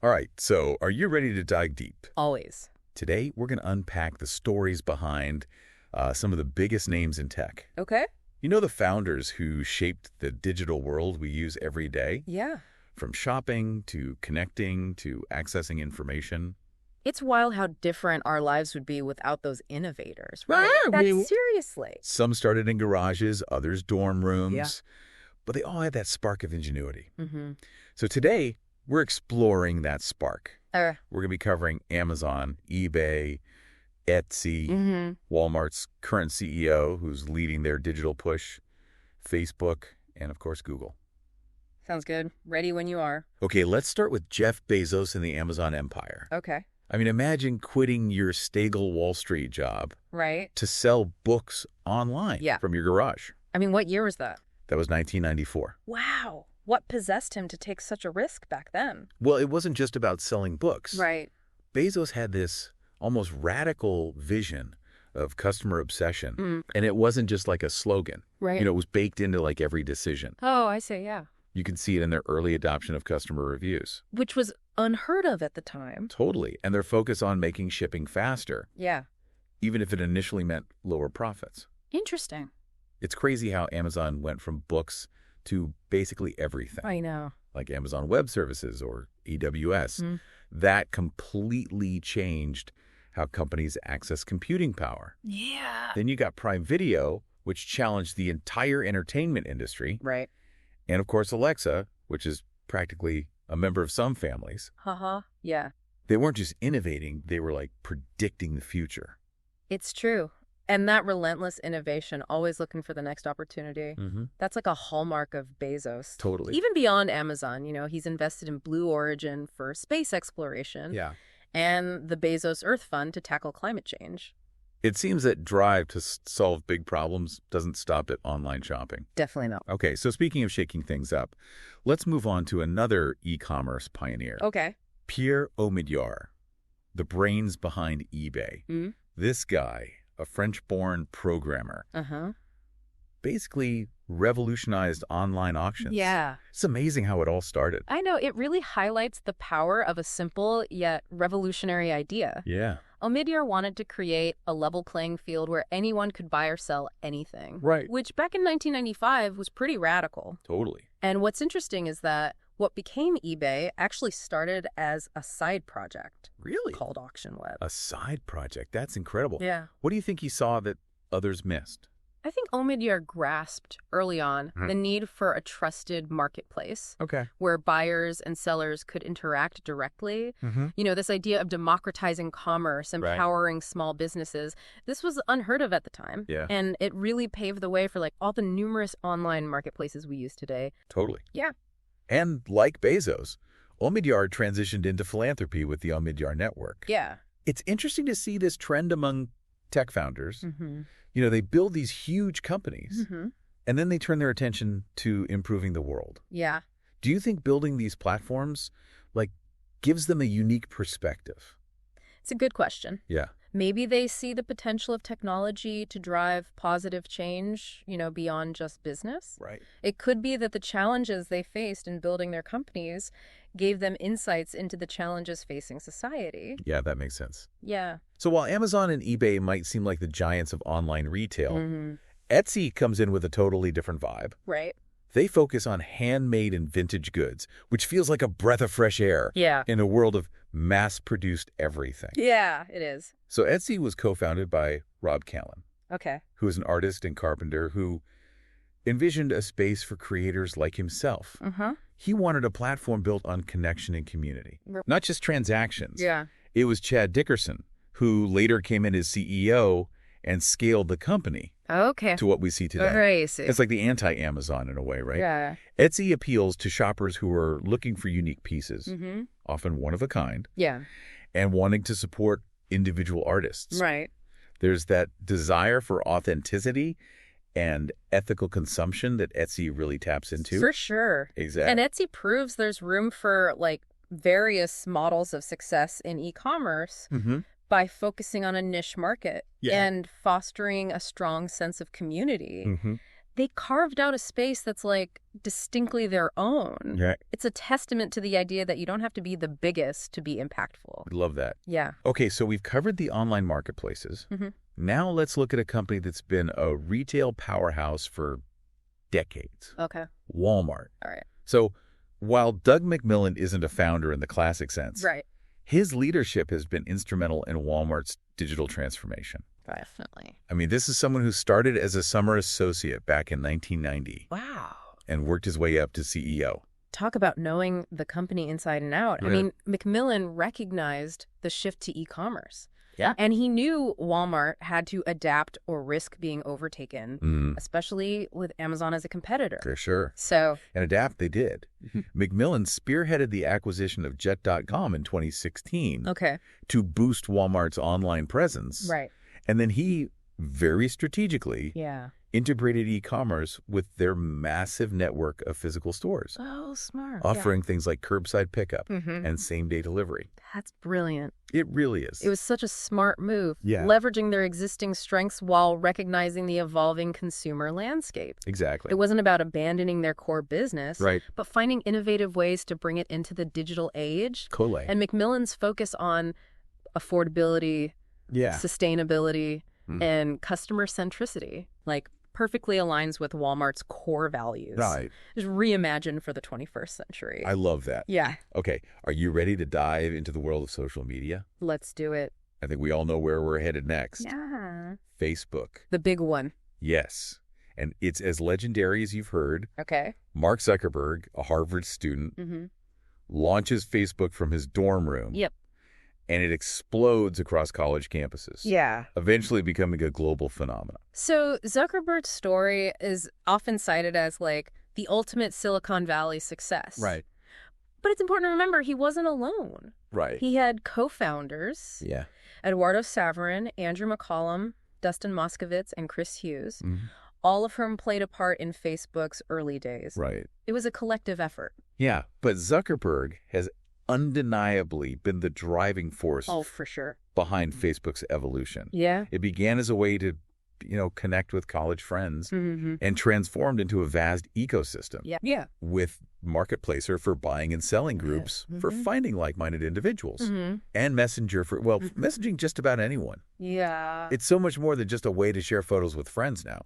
All right, so are you ready to dive deep? Always. Today, we're going to unpack the stories behind some of the biggest names in tech. Okay. You know, the founders who shaped the digital world we use every day? Yeah. From shopping to connecting to accessing information. It's wild how different our lives would be without those innovators, Right. right? That's seriously. Some started in garages, others dorm rooms, but they all had that spark of ingenuity. Mm-hmm. So today, we're exploring that spark. We're going to be covering Amazon, eBay, Etsy, Walmart's current CEO, who's leading their digital push, Facebook, and of course, Google. Sounds good. Ready when you are. Okay, let's start with Jeff Bezos and the Amazon empire. Okay. I mean, imagine quitting your stable Wall Street job Right. to sell books online from your garage. I mean, what year was that? That was 1994. Wow. What possessed him to take such a risk back then? Well, it wasn't just about selling books. Right. Bezos had this almost radical vision of customer obsession. And it wasn't just like a slogan. Right. You know, it was baked into like every decision. Oh, I see, yeah. You can see it in their early adoption of customer reviews. Which was unheard of at the time. Totally. And their focus on making shipping faster. Yeah. Even if it initially meant lower profits. Interesting. It's crazy how Amazon went from books to basically everything. I know. Like Amazon Web Services or AWS. That completely changed how companies access computing power. Yeah. Then you got Prime Video, which challenged the entire entertainment industry. Right. And of course, Alexa, which is practically a member of some families. Yeah. They weren't just innovating, they were like predicting the future. It's true. And that relentless innovation, always looking for the next opportunity, that's like a hallmark of Bezos. Totally. Even beyond Amazon, you know, he's invested in Blue Origin for space exploration. Yeah. And the Bezos Earth Fund to tackle climate change. It seems that drive to solve big problems doesn't stop at online shopping. Definitely not. Okay, so speaking of shaking things up, let's move on to another e-commerce pioneer. Okay. Pierre Omidyar, the brains behind eBay. This guy, a French-born programmer, basically revolutionized online auctions. Yeah. It's amazing how it all started. I know. It really highlights the power of a simple yet revolutionary idea. Yeah. Omidyar wanted to create a level playing field where anyone could buy or sell anything. Right. Which back in 1995 was pretty radical. Totally. And what's interesting is that what became eBay actually started as a side project. Really? Called Auction Web. A side project. That's incredible. Yeah. What do you think he saw that others missed? I think Omidyar grasped early on the need for a trusted marketplace where buyers and sellers could interact directly. You know, this idea of democratizing commerce, empowering small businesses, this was unheard of at the time. Yeah. And it really paved the way for like all the numerous online marketplaces we use today. Totally. Yeah. And like Bezos, Omidyar transitioned into philanthropy with the Omidyar Network. Yeah. It's interesting to see this trend among tech founders. You know, they build these huge companies, and then they turn their attention to improving the world. Yeah. Do you think building these platforms, like, gives them a unique perspective? It's a good question. Yeah. Maybe they see the potential of technology to drive positive change, you know, beyond just business. Right. It could be that the challenges they faced in building their companies gave them insights into the challenges facing society. Yeah, that makes sense. Yeah. So while Amazon and eBay might seem like the giants of online retail, Etsy comes in with a totally different vibe. Right. They focus on handmade and vintage goods, which feels like a breath of fresh air in a world of mass-produced everything. Yeah, it is. So Etsy was co-founded by Rob Callen, Okay. who is an artist and carpenter who envisioned a space for creators like himself. He wanted a platform built on connection and community, not just transactions. Yeah. It was Chad Dickerson, who later came in as CEO and scaled the company Okay. to what we see today. I see. It's like the anti-Amazon in a way, right? Yeah. Etsy appeals to shoppers who are looking for unique pieces, often one of a kind, Yeah. and wanting to support individual artists. Right. There's that desire for authenticity and ethical consumption that Etsy really taps into. For sure. Exactly. And Etsy proves there's room for like various models of success in e-commerce by focusing on a niche market and fostering a strong sense of community. they carved out a space that's like distinctly their own. Yeah. It's a testament to the idea that you don't have to be the biggest to be impactful. Love that. Yeah. Okay, so we've covered the online marketplaces. Now let's look at a company that's been a retail powerhouse for decades. Okay. Walmart. All right. So while Doug McMillon isn't a founder in the classic sense, right, his leadership has been instrumental in Walmart's digital transformation. Definitely. I mean, this is someone who started as a summer associate back in 1990. Wow. And worked his way up to CEO. Talk about knowing the company inside and out. Yeah. I mean, McMillon recognized the shift to e-commerce. Yeah. And he knew Walmart had to adapt or risk being overtaken, especially with Amazon as a competitor. For sure. So. And adapt they did. McMillon spearheaded the acquisition of Jet.com in 2016 to boost Walmart's online presence. Right. And then he, very strategically, integrated e-commerce with their massive network of physical stores. Oh, smart. Offering things like curbside pickup and same-day delivery. That's brilliant. It really is. It was such a smart move, Yeah. leveraging their existing strengths while recognizing the evolving consumer landscape. Exactly. It wasn't about abandoning their core business, Right. but finding innovative ways to bring it into the digital age. Colay. And McMillon's focus on affordability, sustainability, and customer centricity, like, perfectly aligns with Walmart's core values. Right. Just reimagined for the 21st century. I love that. Yeah. Okay, are you ready to dive into the world of social media? Let's do it. I think we all know where we're headed next. Yeah. Facebook. The big one. Yes. And it's as legendary as you've heard. Okay. Mark Zuckerberg, a Harvard student, launches Facebook from his dorm room. Yep. And it explodes across college campuses. Yeah. Eventually becoming a global phenomenon. So Zuckerberg's story is often cited as like the ultimate Silicon Valley success. Right. But it's important to remember he wasn't alone. Right. He had co-founders, Eduardo Saverin, Andrew McCollum, Dustin Moskovitz, and Chris Hughes, all of whom played a part in Facebook's early days. Right. It was a collective effort. Yeah, but Zuckerberg has undeniably been the driving force for sure, behind Facebook's evolution. Yeah. It began as a way to, connect with college friends and transformed into a vast ecosystem. Yeah. With Marketplacer for buying and selling groups for finding like-minded individuals and Messenger for, messaging just about anyone. Yeah. It's so much more than just a way to share photos with friends now.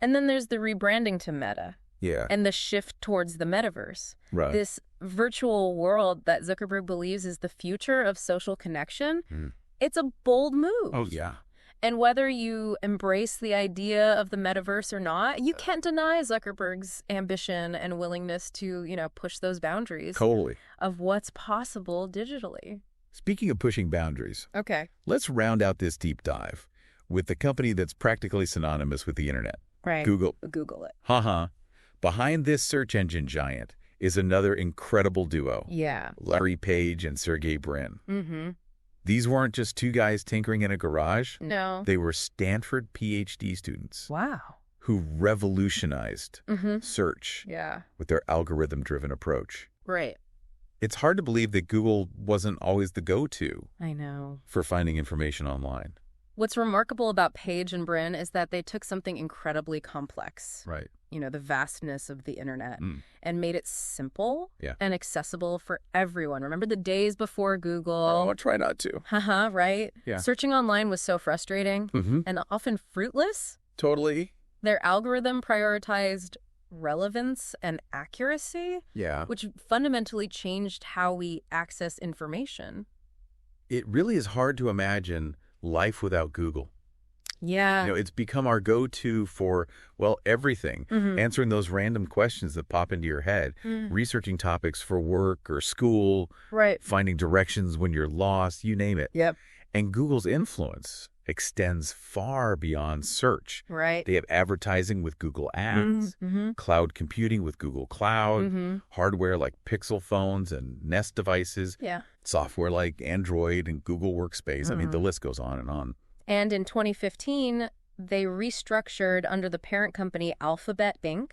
And then there's the rebranding to Meta. Yeah. And the shift towards the metaverse. Right. This virtual world that Zuckerberg believes is the future of social connection. It's a bold move. Oh, yeah. And whether you embrace the idea of the metaverse or not, you can't deny Zuckerberg's ambition and willingness to, push those boundaries of what's possible digitally. Speaking of pushing boundaries, let's round out this deep dive with the company that's practically synonymous with the internet. Right. Google. Google it. Behind this search engine giant is another incredible duo. Yeah. Larry Page and Sergey Brin. These weren't just two guys tinkering in a garage. No. They were Stanford PhD students. Wow. Who revolutionized search with their algorithm-driven approach. Right. It's hard to believe that Google wasn't always the go-to. I know. For finding information online. What's remarkable about Page and Brin is that they took something incredibly complex. Right. The vastness of the internet and made it simple Yeah. and accessible for everyone. Remember the days before Google? Oh, I'll try not to. Right? Yeah. Searching online was so frustrating and often fruitless. Totally. Their algorithm prioritized relevance and accuracy, which fundamentally changed how we access information. It really is hard to imagine life without Google. Yeah. It's become our go-to for, everything. Answering those random questions that pop into your head, researching topics for work or school, finding directions when you're lost, you name it. Yep. And Google's influence extends far beyond search. Right. They have advertising with Google Ads, cloud computing with Google Cloud, hardware like Pixel phones and Nest devices, software like Android and Google Workspace. I mean, the list goes on and on. And in 2015, they restructured under the parent company Alphabet Inc.,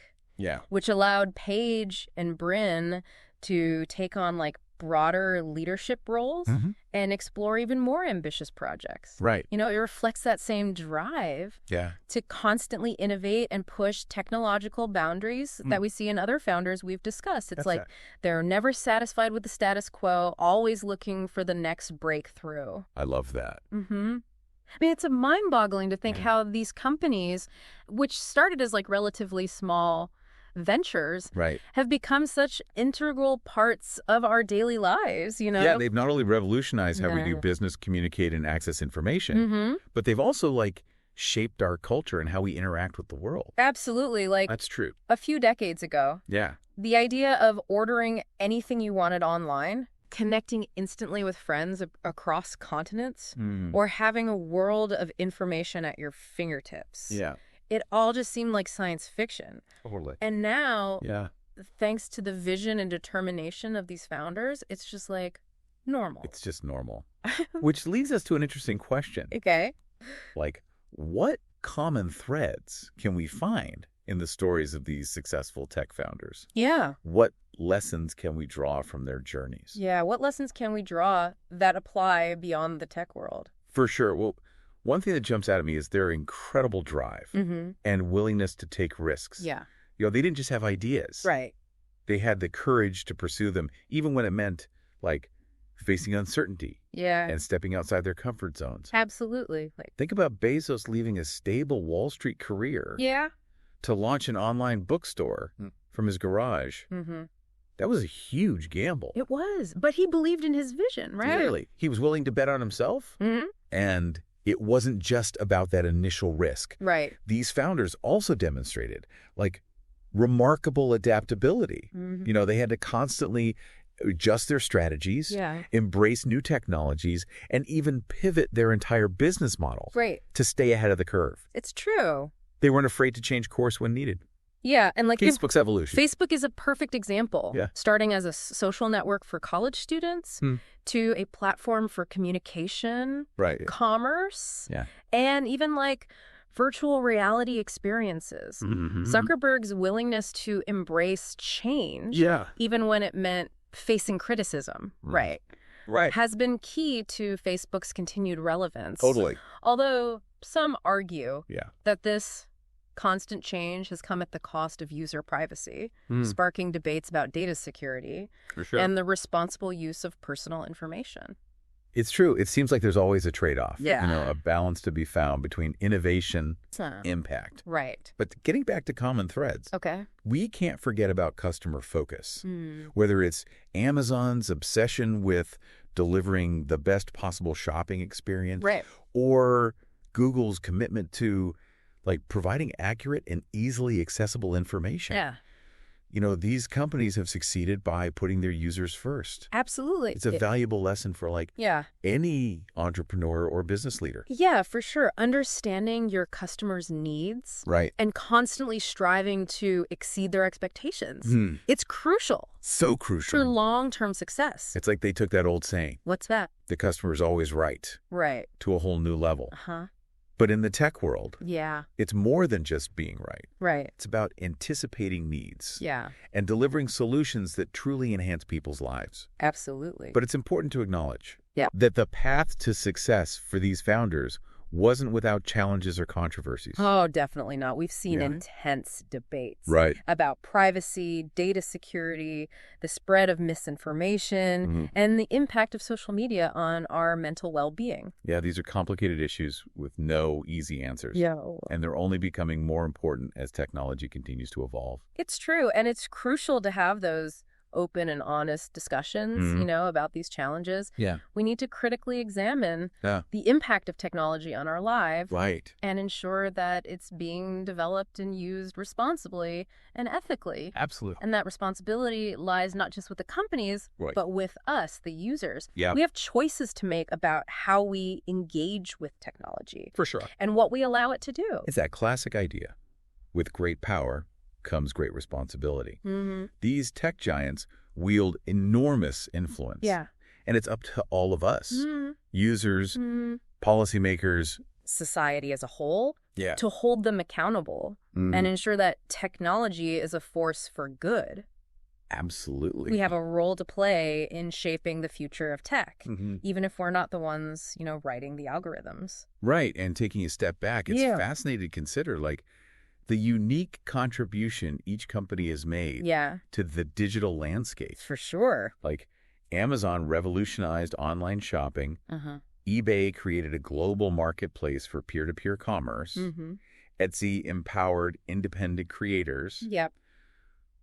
which allowed Page and Brin to take on like broader leadership roles and explore even more ambitious projects. Right. You know, it reflects that same drive to constantly innovate and push technological boundaries that we see in other founders we've discussed. It's like they're never satisfied with the status quo, always looking for the next breakthrough. I love that. I mean, it's mind-boggling to think how these companies, which started as like relatively small ventures, have become such integral parts of our daily lives, you know? Yeah, they've not only revolutionized how we do business, communicate, and access information, but they've also like shaped our culture and how we interact with the world. Absolutely. Like, that's true. A few decades ago, the idea of ordering anything you wanted online, connecting instantly with friends across continents, or having a world of information at your fingertips. It all just seemed like science fiction. Totally. And now, thanks to the vision and determination of these founders, it's just like normal. It's just normal. Which leads us to an interesting question. Okay. Like, what common threads can we find in the stories of these successful tech founders? Yeah. What lessons can we draw from their journeys? Yeah, what lessons can we draw that apply beyond the tech world? For sure. Well, one thing that jumps out at me is their incredible drive and willingness to take risks. Yeah. You know, they didn't just have ideas. Right. They had the courage to pursue them, even when it meant, like, facing uncertainty. And stepping outside their comfort zones. Absolutely. Think about Bezos leaving a stable Wall Street career to launch an online bookstore from his garage. That was a huge gamble. It was. But he believed in his vision, right? Clearly. He was willing to bet on himself. And it wasn't just about that initial risk. Right. These founders also demonstrated, like, remarkable adaptability. You know, they had to constantly adjust their strategies, embrace new technologies, and even pivot their entire business model to stay ahead of the curve. It's true. They weren't afraid to change course when needed. Yeah, and like Facebook's evolution. Facebook is a perfect example. Starting as a social network for college students to a platform for communication, commerce, and even like virtual reality experiences. Zuckerberg's willingness to embrace change, even when it meant facing criticism, has been key to Facebook's continued relevance. Totally. Although some argue that this constant change has come at the cost of user privacy, sparking debates about data security and the responsible use of personal information. It's true. It seems like there's always a trade-off. You know, a balance to be found between innovation, impact. Right. But getting back to common threads, we can't forget about customer focus. Whether it's Amazon's obsession with delivering the best possible shopping experience, or Google's commitment to, like, providing accurate and easily accessible information. You know, these companies have succeeded by putting their users first. Absolutely. It's a valuable lesson for, like, any entrepreneur or business leader. Yeah, for sure. Understanding your customers' needs and constantly striving to exceed their expectations. It's crucial. So crucial. For long-term success. It's like they took that old saying. What's that? The customer's always right. To a whole new level. But in the tech world, it's more than just being right. It's about anticipating needs. And delivering solutions that truly enhance people's lives. Absolutely. But it's important to acknowledge that the path to success for these founders wasn't without challenges or controversies. Oh, definitely not. We've seen intense debates about privacy, data security, the spread of misinformation, and the impact of social media on our mental well-being. Yeah, these are complicated issues with no easy answers. And they're only becoming more important as technology continues to evolve. It's true. And it's crucial to have those open and honest discussions, you know, about these challenges. We need to critically examine the impact of technology on our lives and ensure that it's being developed and used responsibly and ethically. Absolutely. And that responsibility lies not just with the companies, but with us, the users. We have choices to make about how we engage with technology. For sure. And what we allow it to do. It's that classic idea. With great power comes great responsibility. These tech giants wield enormous influence. And it's up to all of us, users, policymakers, society as a whole, to hold them accountable and ensure that technology is a force for good, Absolutely. We have a role to play in shaping the future of tech, even if we're not the ones, writing the algorithms. Right. And taking a step back, it's fascinating to consider, like, the unique contribution each company has made to the digital landscape. For sure. Like, Amazon revolutionized online shopping. eBay created a global marketplace for peer-to-peer commerce. Etsy empowered independent creators. Yep.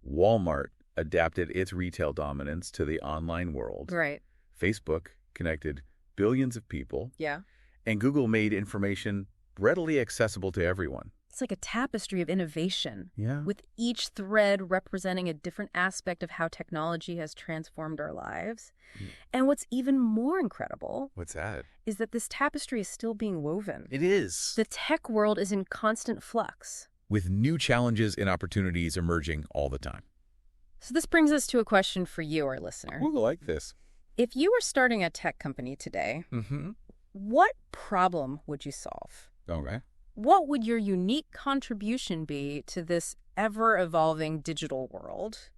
Walmart adapted its retail dominance to the online world. Right. Facebook connected billions of people. Yeah. And Google made information readily accessible to everyone. It's like a tapestry of innovation, with each thread representing a different aspect of how technology has transformed our lives. And what's even more incredible What's that? Is that this tapestry is still being woven. It is. The tech world is in constant flux, with new challenges and opportunities emerging all the time. So this brings us to a question for you, our listener. We'll like this. If you were starting a tech company today, what problem would you solve? Okay. What would your unique contribution be to this ever-evolving digital world?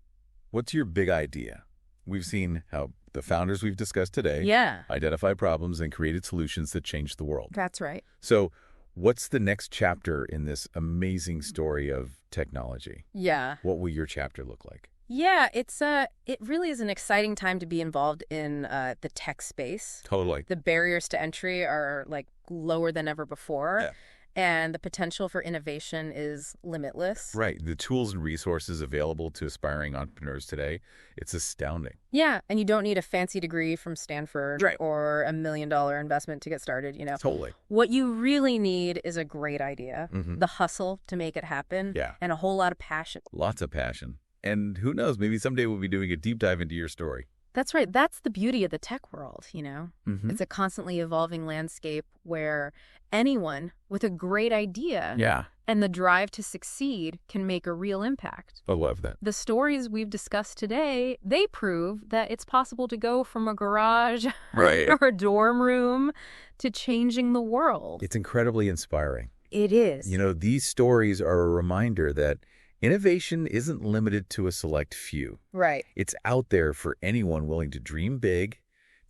What's your big idea? We've seen how the founders we've discussed today identified problems and created solutions that changed the world. That's right. So what's the next chapter in this amazing story of technology? Yeah. What will your chapter look like? Yeah, it really is an exciting time to be involved in the tech space. Totally. The barriers to entry are like lower than ever before. Yeah. And the potential for innovation is limitless. Right. The tools and resources available to aspiring entrepreneurs today, it's astounding. Yeah. And you don't need a fancy degree from Stanford or $1 million investment to get started, Totally. What you really need is a great idea, the hustle to make it happen, and a whole lot of passion. Lots of passion. And who knows, maybe someday we'll be doing a deep dive into your story. That's right. That's the beauty of the tech world, It's a constantly evolving landscape where anyone with a great idea and the drive to succeed can make a real impact. I love that. The stories we've discussed today, they prove that it's possible to go from a garage or a dorm room to changing the world. It's incredibly inspiring. It is. These stories are a reminder that innovation isn't limited to a select few. Right. It's out there for anyone willing to dream big,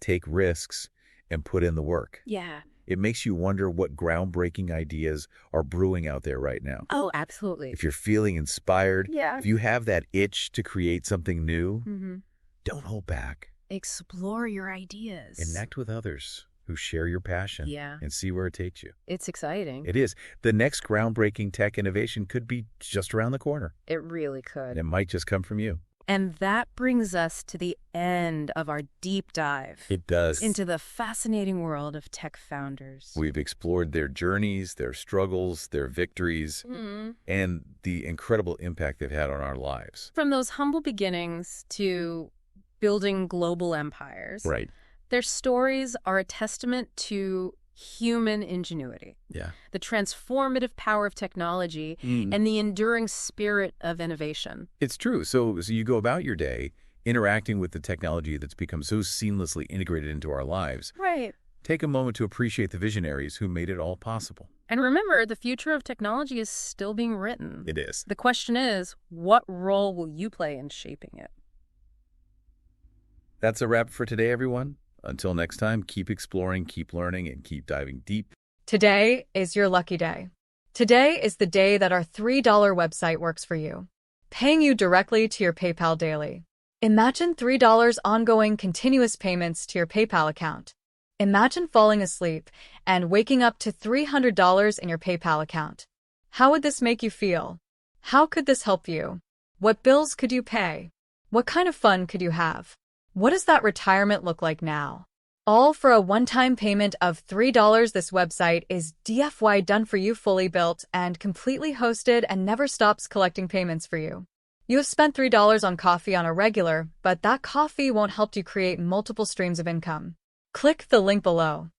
take risks, and put in the work. Yeah. It makes you wonder what groundbreaking ideas are brewing out there right now. Oh, absolutely. If you're feeling inspired, if you have that itch to create something new, don't hold back. Explore your ideas. Connect with others who share your passion and see where it takes you. It's exciting. It is. The next groundbreaking tech innovation could be just around the corner. It really could. And it might just come from you. And that brings us to the end of our deep dive. It does. Into the fascinating world of tech founders. We've explored their journeys, their struggles, their victories, and the incredible impact they've had on our lives. From those humble beginnings to building global empires. Right. Their stories are a testament to human ingenuity, the transformative power of technology, and the enduring spirit of innovation. It's true. So you go about your day interacting with the technology that's become so seamlessly integrated into our lives. Right. Take a moment to appreciate the visionaries who made it all possible. And remember, the future of technology is still being written. It is. The question is, what role will you play in shaping it? That's a wrap for today, everyone. Until next time, keep exploring, keep learning, and keep diving deep. Today is your lucky day. Today is the day that our $3 website works for you, paying you directly to your PayPal daily. Imagine $3 ongoing continuous payments to your PayPal account. Imagine falling asleep and waking up to $300 in your PayPal account. How would this make you feel? How could this help you? What bills could you pay? What kind of fun could you have? What does that retirement look like now? All for a one-time payment of $3. This website is DFY done for you, fully built and completely hosted, and never stops collecting payments for you. You have spent $3 on coffee on a regular, but that coffee won't help you create multiple streams of income. Click the link below.